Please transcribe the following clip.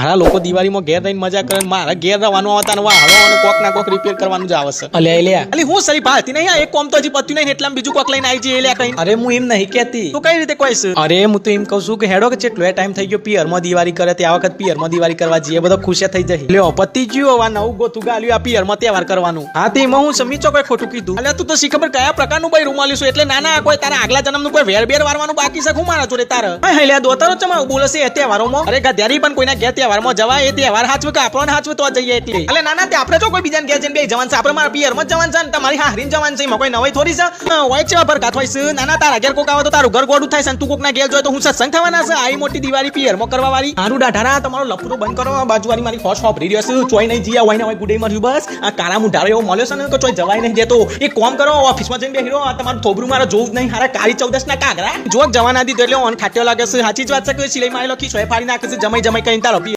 હારા લોકો દિવાળીમાં ઘેર રહીને મજા કરે ને મારા ઘેર રહેવાનું આવતા ને વાહડો અને કોક ના કોક રિપેર કરવાનું જ આવે છે. અલ્યા અલી હું સરી ભાળતી નહીં એક કોમ તો હજી પત્યું નહીં એટલા બીજું કોક લઈને આવી જઈએ લ્યા કઈ. અરે હું એમ નહીં કહેતી તો કઈ રીતે કહીશ. અરે હું તો એમ કહું છું કે હેડો કે કેટલો ટાઈમ થઈ ગયો પિયરમાં દિવાળી કરે તે આ વખત પિયરમાં દિવાળી કરવા જઈએ બધા ખુશિયા થઈ જાય. લ્યો પતિ જીવો આ નવું ગોતું ગાલ્યું આ પિયરમાં તહેવાર કરવાનું. હા તે એમાં હું સમીચો કોઈ ખોટું કીધું. અલ્યા તું તો શી ખબર કયા પ્રકારનું ભાઈ રૂમાલ્યું છું એટલે નાના કોઈ તારા આગલા જન્મનું કોઈ વેર બેર વારવાનું બાકી છે હું મારા જોડે તારે. હા હેલ્યા દોતારો ચમા બોલે છે તહેવારોમાં. અરે ગધ્યારી પણ કોઈના ઘેર તહેવારમાં જવાય એ તહેવાર હાચવે કે આપણને હાચવે તો જઈએ એટલે. એટલે નાના તે આપણે જો કોઈ બીજાને ઘેર જઈને બે જવાન છે આપણે મારા પિયરમાં જવાન છે ને તમારી હારીન જવાન છે એમાં કોઈ નવાઈ થોડી છે. હોય છે ભરકાત હોય છે નાના તારા ઘેર કોક આવે તો તારું ઘર ગોડું થાય છે તું કોકના ઘેર જોય તો હું સત્સંગ થવાના છે આવી મોટી દિવાળી પિયરમાં કરવા વાળી. હારું ડાઢારા તમારો લફડો બંધ કરો બાજુવાળી મારી ખોશ હોપરી રહ્યો છે ચોઈ નહીં જીયા હોય ને હોય ગુડે મર્યું બસ આ કાળા મુઢારો એવો મળ્યો છે ને કે ચોઈ જવાય નહીં દેતો. એક કોમ કરો ઓફિસમાં જઈને બેહી રહો તમારું થોબરું મારે જોવું જ નહીં હારા કાળી 14 ના કાગરા જોક જવાના દીધો એટલે ઓન ખાટ્યો લાગે છે સાચી જ વાત છે કે સિલાઈ મારેલો ખીચો ફાડી નાખે છે જમાઈ કઈ તારો